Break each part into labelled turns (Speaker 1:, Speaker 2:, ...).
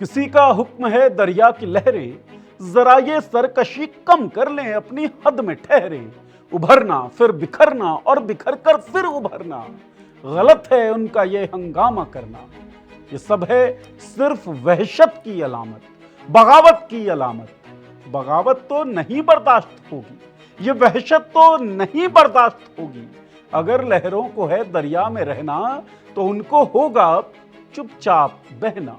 Speaker 1: किसी का हुक्म है दरिया की लहरें, जरा ये सरकशी कम कर लें, अपनी हद में ठहरे। उभरना फिर बिखरना और बिखर कर फिर उभरना, गलत है उनका ये हंगामा करना। ये सब है सिर्फ वहशत की अलामत, बगावत की अलामत। बगावत तो नहीं बर्दाश्त होगी, ये वहशत तो नहीं बर्दाश्त होगी। अगर लहरों को है दरिया में रहना, तो उनको होगा चुपचाप बहना।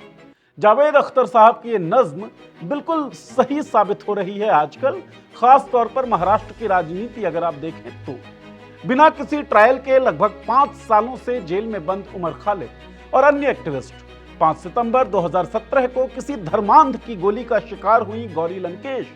Speaker 1: जावेद अख्तर साहब की ये नज्म बिल्कुल सही साबित हो रही है आजकल, खास तौर पर महाराष्ट्र की राजनीति अगर आप देखें तो। बिना किसी ट्रायल के लगभग 5 सालों से जेल में बंद उमर खालिद और अन्य एक्टिविस्ट, 5 सितंबर 2017 को किसी धर्मांध की गोली का शिकार हुई गौरी लंकेश,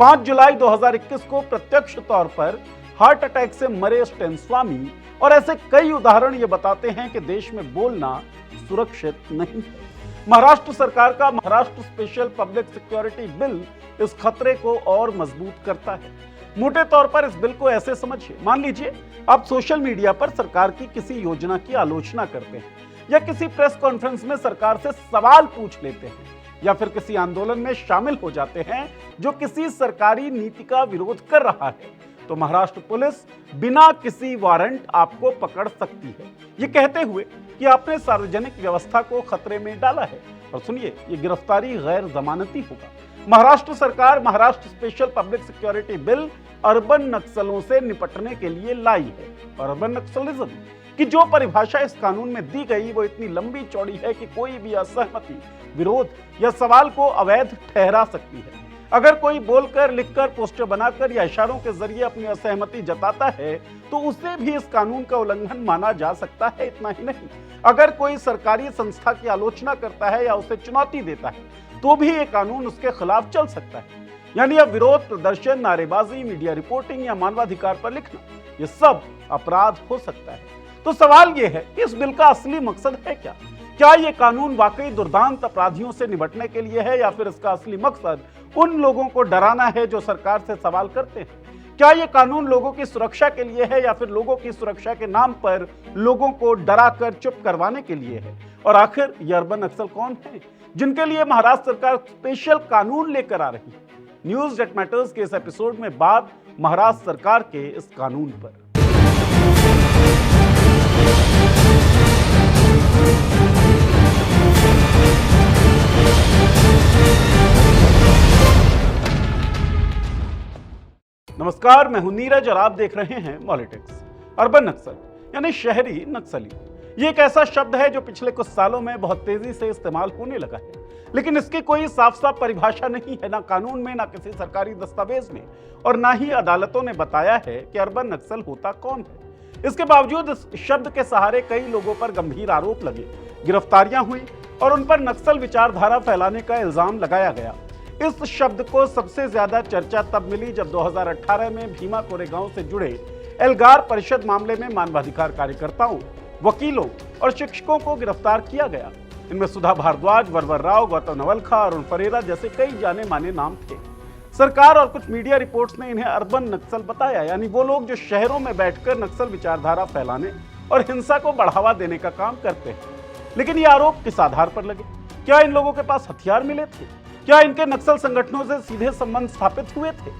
Speaker 1: 5 जुलाई 2021 को प्रत्यक्ष तौर पर हार्ट अटैक से मरे स्टेन स्वामी, और ऐसे कई उदाहरण ये बताते हैं कि देश में बोलना सुरक्षित नहीं है। महाराष्ट्र सरकार का Maharashtra special public security bill इस खतरे को और मजबूत करता है। मोटे तौर पर इस बिल को ऐसे समझिए, मान लीजिए आप सोशल मीडिया पर सरकार की किसी योजना की आलोचना करते हैं, या किसी प्रेस कॉन्फ्रेंस में सरकार से सवाल पूछ लेते हैं, या फिर किसी आंदोलन में शामिल हो जाते हैं जो किसी सरकारी नीति का विरोध कर रहा है, तो महाराष्ट्र पुलिस बिना किसी वारंट आपको पकड़ सकती है, ये कहते हुए कि आपने सार्वजनिक व्यवस्था को खतरे में डाला है। और सुनिए, ये गिरफ्तारी गैर जमानती होगा। महाराष्ट्र सरकार Maharashtra special public security bill urban नक्सलों से निपटने के लिए लाई है। और अर्बन नक्सलिज्म की जो परिभाषा इस कानून में दी गई, वो इतनी लंबी चौड़ी है कि कोई भी असहमति, विरोध या सवाल को अवैध ठहरा सकती है। अगर कोई बोलकर, लिखकर, पोस्टर बनाकर या इशारों के जरिए अपनी असहमति जताता है, तो उसे भी इस कानून का उल्लंघन माना जा सकता है। इतना ही नहीं, अगर कोई सरकारी संस्था की आलोचना करता है या उसे चुनौती देता है, तो भी ये कानून उसके खिलाफ चल सकता है। यानी अब विरोध प्रदर्शन, नारेबाजी, मीडिया रिपोर्टिंग या मानवाधिकार पर लिखना, ये सब अपराध हो सकता है। तो सवाल ये है, इस बिल का असली मकसद है क्या? क्या ये कानून वाकई दुर्दांत अपराधियों से निपटने के लिए है, या फिर इसका असली मकसद उन लोगों को डराना है जो सरकार से सवाल करते हैं? क्या ये कानून लोगों की सुरक्षा के लिए है, या फिर लोगों की सुरक्षा के नाम पर लोगों को डरा कर चुप करवाने के लिए है? और आखिर ये अर्बन नक्सल कौन है जिनके लिए महाराष्ट्र सरकार स्पेशल कानून लेकर आ रही है? न्यूज दैट मैटर्स के इस एपिसोड में बात महाराष्ट्र सरकार के इस कानून पर। नमस्कार, मैं हूं नीरज और आप देख रहे हैं पॉलिटिक्स। अर्बन नक्सल यानी शहरी नक्सली, ये एक ऐसा शब्द है जो पिछले कुछ सालों में बहुत तेजी से इस्तेमाल होने लगा है, लेकिन इसकी कोई साफ साफ परिभाषा नहीं है, ना कानून में, ना किसी सरकारी दस्तावेज में, और ना ही अदालतों ने बताया है कि अर्बन नक्सल होता कौन है। इसके बावजूद इस शब्द के सहारे कई लोगों पर गंभीर आरोप लगे, गिरफ्तारियां हुई और उन पर नक्सल विचारधारा फैलाने का इल्जाम लगाया गया। इस शब्द को सबसे ज्यादा चर्चा तब मिली जब 2018 में भीमा कोरेगांव से जुड़े एल्गार परिषद मामले में मानवाधिकार कार्यकर्ताओं, वकीलों और शिक्षकों को गिरफ्तार किया गया। इनमें सुधा भारद्वाज, वरवर राव, गौतम नवलखा, अरुण फरेरा जैसे कई जाने माने नाम थे। सरकार और कुछ मीडिया रिपोर्ट्स ने इन्हें अर्बन नक्सल बताया, यानी वो लोग जो शहरों में बैठकर नक्सल विचारधारा फैलाने और हिंसा को बढ़ावा देने का काम करते हैं। लेकिन ये आरोप किस आधार पर लगे? क्या इन लोगों के पास हथियार मिले थे? क्या इनके नक्सल संगठनों से सीधे संबंध स्थापित हुए थे?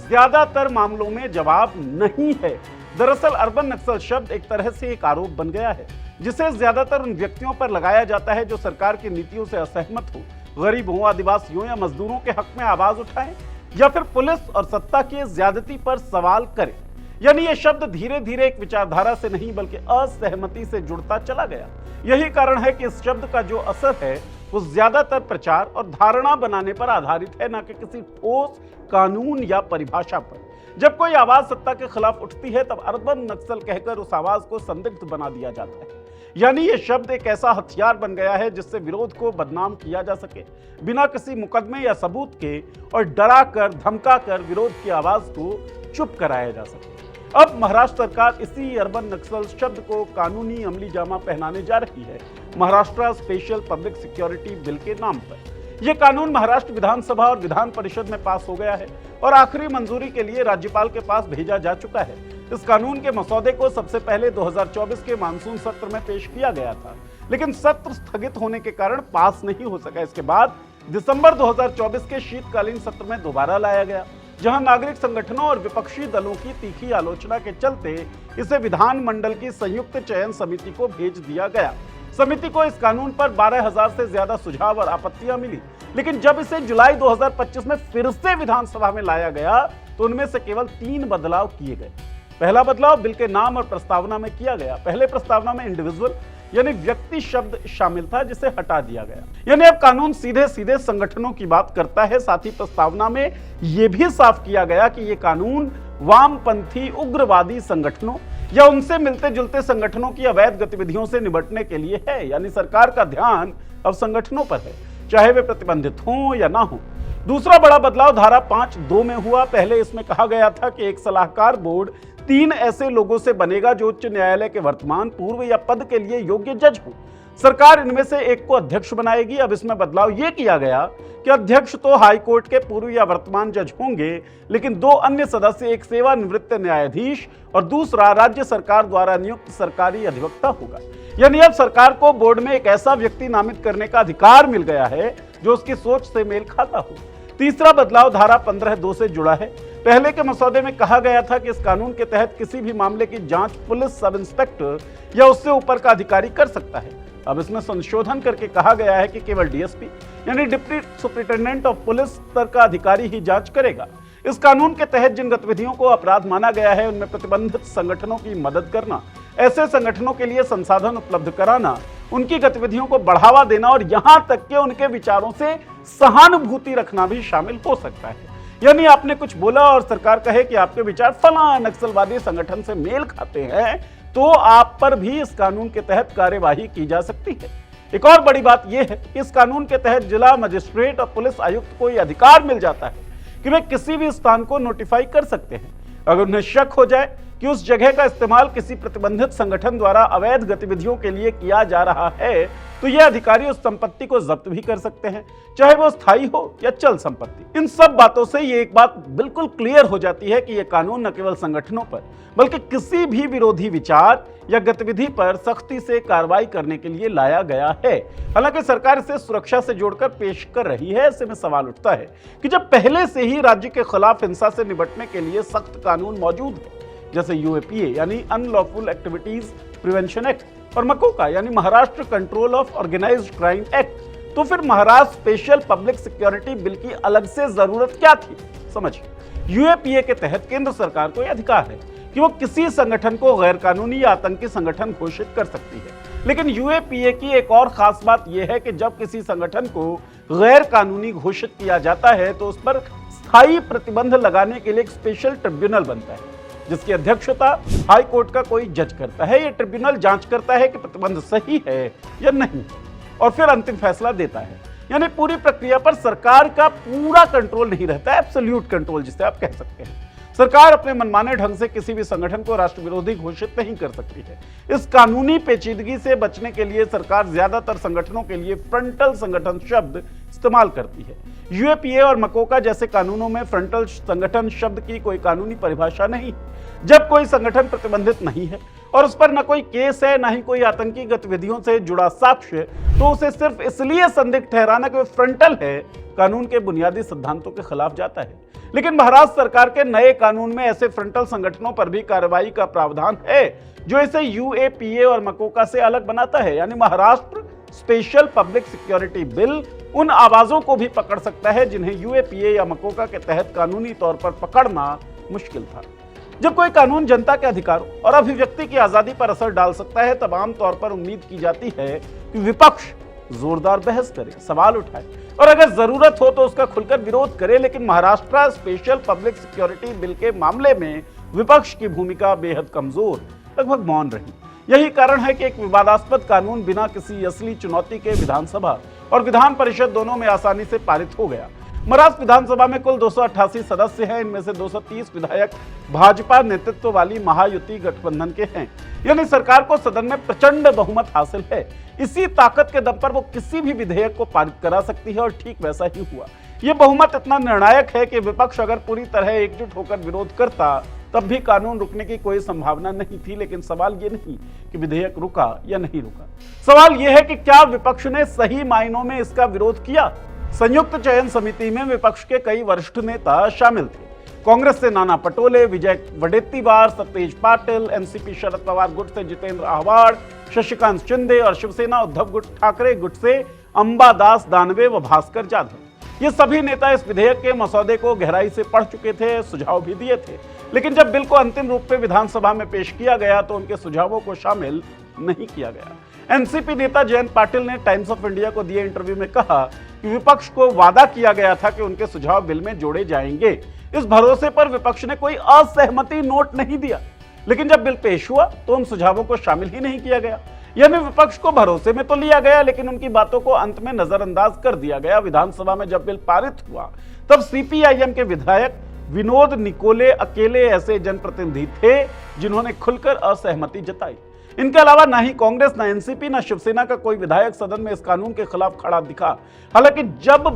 Speaker 1: ज्यादातर मामलों में जवाब नहीं है। दरअसल अर्बन नक्सल शब्द एक तरह से एक आरोप बन गया है, जिसे ज्यादातर उन व्यक्तियों पर लगाया जाता है जो सरकार की नीतियों से असहमत हो, गरीबों, आदिवासियों या मजदूरों के हक में आवाज उठाएं, या फिर पुलिस और सत्ता की ज्यादती पर सवाल करें। यानी ये शब्द धीरे धीरे एक विचारधारा से नहीं बल्कि असहमति से जुड़ता चला गया। यही कारण है कि इस शब्द का जो असर है वो ज्यादातर प्रचार और धारणा बनाने पर आधारित है, ना कि किसी ठोस कानून या परिभाषा पर। जब कोई आवाज सत्ता के खिलाफ उठती है, तब अर्बन नक्सल कहकर उस आवाज को संदिग्ध बना दिया जाता है। यानी ये शब्द एक ऐसा हथियार बन गया है जिससे विरोध को बदनाम किया जा सके, बिना किसी मुकदमे या सबूत के, और डरा कर, धमका कर विरोध की आवाज को चुप कराया जा सके। अब महाराष्ट्र सरकार इसी अर्बन नक्सल शब्द को कानूनी अमली जामा पहनाने जा रही है, Maharashtra special public security bill के नाम पर। यह कानून महाराष्ट्र विधानसभा और विधान परिषद में पास हो गया है और आखिरी मंजूरी के लिए राज्यपाल के पास भेजा जा चुका है। इस कानून के मसौदे को सबसे पहले 2024 के मानसून सत्र में पेश किया गया था, लेकिन सत्र स्थगित होने के कारण पास नहीं हो सका। इसके बाद दिसंबर 2024 के शीतकालीन सत्र में दोबारा लाया गया, जहां नागरिक संगठनों और विपक्षी दलों की तीखी आलोचना के चलते इसे विधानमंडल की संयुक्त चयन समिति को भेज दिया गया। समिति को इस कानून पर 12,000 से ज्यादा सुझाव और आपत्तियां मिली, लेकिन जब इसे जुलाई 2025 में फिर से विधानसभा में लाया गया तो उनमें से केवल 3 बदलाव किए गए। पहला बदलाव बिल के नाम और प्रस्तावना में किया गया। पहले प्रस्तावना में इंडिविजुअल यानी व्यक्ति शब्द शामिल था, जिसे हटा दिया गया। यानी अब कानून सीधे सीधे संगठनों की बात करता है। साथ ही प्रस्तावना में यह भी साफ किया गया कि यह कानून वामपंथी उग्रवादी संगठनों या उनसे मिलते जुलते संगठनों की अवैध गतिविधियों से निपटने के लिए है। यानी सरकार का ध्यान अब संगठनों पर है, चाहे वे प्रतिबंधित हों या ना हो। दूसरा बड़ा बदलाव धारा 5(2) में हुआ। पहले इसमें कहा गया था कि एक सलाहकार बोर्ड 3 ऐसे लोगों से बनेगा जो उच्च न्यायालय के वर्तमान, पूर्व या पद के लिए योग्य जज हो। सरकार इनमें से एक को अध्यक्ष बनाएगी। अब इसमें बदलाव यह किया गया कि अध्यक्ष तो हाई कोर्ट के पूर्व या वर्तमान जज होंगे, लेकिन 2 अन्य सदस्य, एक सेवानिवृत्त न्यायाधीश और दूसरा राज्य सरकार द्वारा नियुक्त सरकारी अधिवक्ता होगा। यानी अब सरकार को बोर्ड में एक ऐसा व्यक्ति नामित करने का अधिकार मिल गया है जो उसकी सोच से मेल खाता हो। तीसरा बदलाव धारा 15(2) से जुड़ा है। पहले के मसौदे में कहा गया था कि इस कानून के तहत किसी भी मामले की जांच पुलिस सब इंस्पेक्टर या उससे ऊपर का अधिकारी कर सकता है। अब इसमें संशोधन करके कहा गया है कि केवल डीएसपी यानी डिप्टी सुपरिटेंडेंट ऑफ पुलिस स्तर का अधिकारी ही जांच करेगा। इस कानून के तहत जिन गतिविधियों को अपराध माना गया है उनमें प्रतिबंधित संगठनों की मदद करना, ऐसे संगठनों के लिए संसाधन उपलब्ध कराना, उनकी गतिविधियों को बढ़ावा देना और यहां तक कि उनके विचारों से सहानुभूति रखना भी शामिल हो सकता है। यानी आपने कुछ बोला और सरकार कहे कि आपके विचार फला नक्सलवादी संगठन से मेल खाते हैं, तो आप पर भी इस कानून के तहत कार्यवाही की जा सकती है। एक और बड़ी बात यह है कि इस कानून के तहत जिला मजिस्ट्रेट और पुलिस आयुक्त को यह अधिकार मिल जाता है कि वे किसी भी स्थान को नोटिफाई कर सकते हैं अगर उन्हें शक हो जाए कि उस जगह का इस्तेमाल किसी प्रतिबंधित संगठन द्वारा अवैध गतिविधियों के लिए किया जा रहा है, तो यह अधिकारी उस संपत्ति को जब्त भी कर सकते हैं, चाहे वो स्थायी हो या चल संपत्ति। इन सब बातों से ये एक बात बिल्कुल क्लियर हो जाती है कि यह कानून न केवल संगठनों पर बल्कि किसी भी विरोधी विचार या गतिविधि पर सख्ती से कार्रवाई करने के लिए लाया गया है। हालांकि सरकार इसे सुरक्षा से जोड़कर पेश कर रही है। ऐसे में सवाल उठता है कि जब पहले से ही राज्य के खिलाफ हिंसा से निपटने के लिए सख्त कानून मौजूद है, जैसे यूएपीए यानी अनलॉफुल एक्टिविटीज प्रिवेंशन एक्ट और मकोका यानी Maharashtra control of organised crime act, तो फिर Maharashtra special public security bill की अलग से जरूरत क्या थी? समझिए, यूएपीए के तहत केंद्र सरकार को यह अधिकार है कि वो किसी संगठन को गैर कानूनी या आतंकी संगठन घोषित कर सकती है। लेकिन यूएपीए की एक और खास बात यह है कि जब किसी संगठन को गैर कानूनी घोषित किया जाता है तो उस पर स्थायी प्रतिबंध लगाने के लिए एक स्पेशल ट्रिब्यूनल बनता है, जिसकी अध्यक्षता हाई कोर्ट का कोई जज करता है। यह ट्रिब्यूनल जांच करता है कि प्रतिबंध सही है या नहीं और फिर अंतिम फैसला देता है। यानी पूरी प्रक्रिया पर सरकार का पूरा कंट्रोल नहीं रहता है, एब्सोल्यूट कंट्रोल जिसे आप कह सकते हैं। सरकार अपने मनमाने ढंग से किसी भी संगठन को राष्ट्र विरोधी घोषित नहीं कर सकती है। इस कानूनी पेचीदगी से बचने के लिए सरकार ज्यादातर संगठनों के लिए फ्रंटल संगठन शब्द इस्तेमाल करती है। यूएपीए और मकोका जैसे कानूनों में फ्रंटल संगठन शब्द की कोई कानूनी परिभाषा नहीं। जब कोई संगठन प्रतिबंधित नहीं है और उस पर न कोई केस है, न ही कोई आतंकी गतिविधियों से जुड़ा साक्ष्य, तो उसे सिर्फ इसलिए संदिग्ध ठहराना कि वह फ्रंटल है, कानून के बुनियादी सिद्धांतों के खिलाफ जाता है। लेकिन महाराष्ट्र सरकार के नए कानून में ऐसे फ्रंटल संगठनों पर भी कार्रवाई का प्रावधान है, जो इसे यूएपीए और मकोका से अलग बनाता है। यानी Maharashtra special public security bill उन आवाजों को भी पकड़ सकता है जिन्हें यूएपीए या मकोका के तहत कानूनी तौर पर पकड़ना मुश्किल था। जब कोई कानून जनता के अधिकारों और अभिव्यक्ति की आजादी पर असर डाल सकता है, तब आमतौर पर उम्मीद की जाती है कि विपक्ष जोरदार बहस करे, सवाल उठाए और अगर जरूरत हो तो उसका खुलकर विरोध करे। लेकिन Maharashtra special public security bill के मामले में विपक्ष की भूमिका बेहद कमजोर, लगभग मौन रही। यही कारण है कि एक विवादास्पद कानून बिना किसी असली चुनौती के विधानसभा और विधान परिषद दोनों में आसानी से पारित हो गया। महाराष्ट्र विधानसभा में कुल 288 सदस्य हैं। इनमें से 230 विधायक भाजपा नेतृत्व वाली महायुति गठबंधन के हैं। यानी सरकार को सदन में प्रचंड बहुमत हासिल है। इसी ताकत के दम पर वो किसी भी विधेयक को पारित करा सकती है और ठीक वैसा ही हुआ। यह बहुमत इतना निर्णायक है कि विपक्ष अगर पूरी तरह एकजुट होकर विरोध करता तब भी कानून रुकने की कोई संभावना नहीं थी। लेकिन सवाल ये नहीं कि विधेयक रुका या नहीं रुका, सवाल यह है कि क्या विपक्ष ने सही मायनों में इसका विरोध किया। संयुक्त चयन समिति में विपक्ष के कई वरिष्ठ नेता शामिल थे। कांग्रेस से नाना पटोले, विजय वडेट्टीवार, सतेज पाटिल, एनसीपी शरद पवार गुट से जितेंद्र आह्वाड़, शशिकांत शिंदे और शिवसेना उद्धव ठाकरे गुट से अंबादास दानवे व भास्कर जाधव। ये सभी नेता इस विधेयक के मसौदे को गहराई से पढ़ चुके थे, सुझाव भी दिए थे। लेकिन जब बिल को अंतिम रूप में विधानसभा में पेश किया गया तो उनके सुझावों को शामिल नहीं किया गया। एनसीपी नेता जयंत पाटिल ने टाइम्स ऑफ इंडिया को दिए इंटरव्यू में कहा कि विपक्ष को वादा किया गया था कि उनके सुझाव बिल में जोड़े जाएंगे। इस भरोसे पर विपक्ष ने कोई असहमति नोट नहीं दिया, लेकिन जब बिल पेश हुआ तो उन सुझावों को शामिल ही नहीं किया गया। यानी विपक्ष को भरोसे में तो लिया गया, लेकिन उनकी बातों को अंत में नजरअंदाज कर दिया गया। विधानसभा में जब बिल पारित हुआ तब सीपीआईएम के विधायक विनोद निकोले अकेले ऐसे जनप्रतिनिधि थे जिन्होंने खुलकर असहमति जताई। इनके अलावा ना ही कांग्रेस, ना एनसीपी, ना शिवसेना का कोई विधायक सदन में इस कानून के खिलाफ खड़ा दिखा। हालांकि जब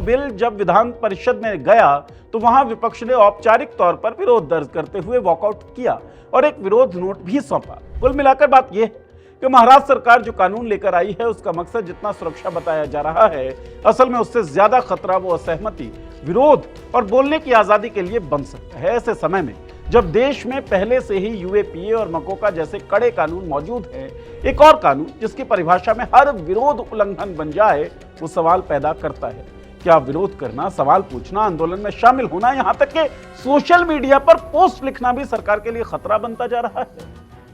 Speaker 1: विधान परिषद में गया तो वहां विपक्ष ने औपचारिक तौर पर विरोध दर्ज करते हुए वॉकआउट किया और एक विरोध नोट भी सौंपा। कुल मिलाकर बात यह है कि महाराष्ट्र सरकार जो कानून लेकर आई है उसका मकसद जितना सुरक्षा बताया जा रहा है, असल में उससे ज्यादा खतरा वो असहमति, विरोध और बोलने की आजादी के लिए बन सकता है। ऐसे समय में जब देश में पहले से ही यूएपीए और मकोका जैसे कड़े कानून मौजूद हैं, एक और कानून जिसकी परिभाषा में हर विरोध उल्लंघन बन जाए वो सवाल पैदा करता है। क्या विरोध करना, सवाल पूछना, आंदोलन में शामिल होना, यहां तक कि सोशल मीडिया पर पोस्ट लिखना भी सरकार के लिए खतरा बनता जा रहा है।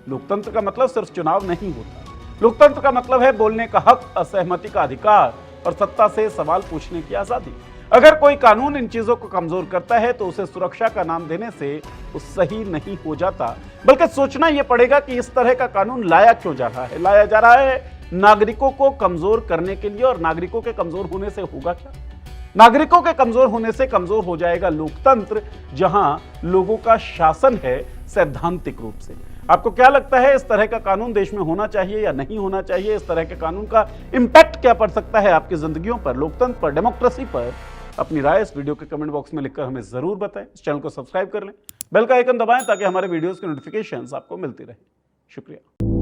Speaker 1: लोकतंत्र का मतलब सिर्फ चुनाव नहीं होता। लोकतंत्र का मतलब है बोलने का हक, असहमति का अधिकार और सत्ता से सवाल पूछने की आजादी। अगर कोई कानून इन चीजों को कमजोर करता है तो उसे सुरक्षा का नाम देने से वो सही नहीं हो जाता, बल्कि सोचना यह पड़ेगा कि इस तरह का कानून लाया क्यों जा रहा है। लाया जा रहा है नागरिकों को कमजोर करने के लिए, और नागरिकों के कमजोर होने से होगा क्या? नागरिकों के कमजोर होने से कमजोर हो जाएगा लोकतंत्र, जहां लोगों का शासन है सैद्धांतिक रूप से। आपको क्या लगता है, इस तरह का कानून देश में होना चाहिए या नहीं होना चाहिए? इस तरह के कानून का इंपैक्ट क्या पड़ सकता है आपकी जिंदगियों पर, लोकतंत्र पर, डेमोक्रेसी पर? अपनी राय इस वीडियो के कमेंट बॉक्स में लिखकर हमें जरूर बताएं। इस चैनल को सब्सक्राइब कर लें, बेल का आइकन दबाएं ताकि हमारे वीडियोस की नोटिफिकेशंस आपको मिलती रहे। शुक्रिया।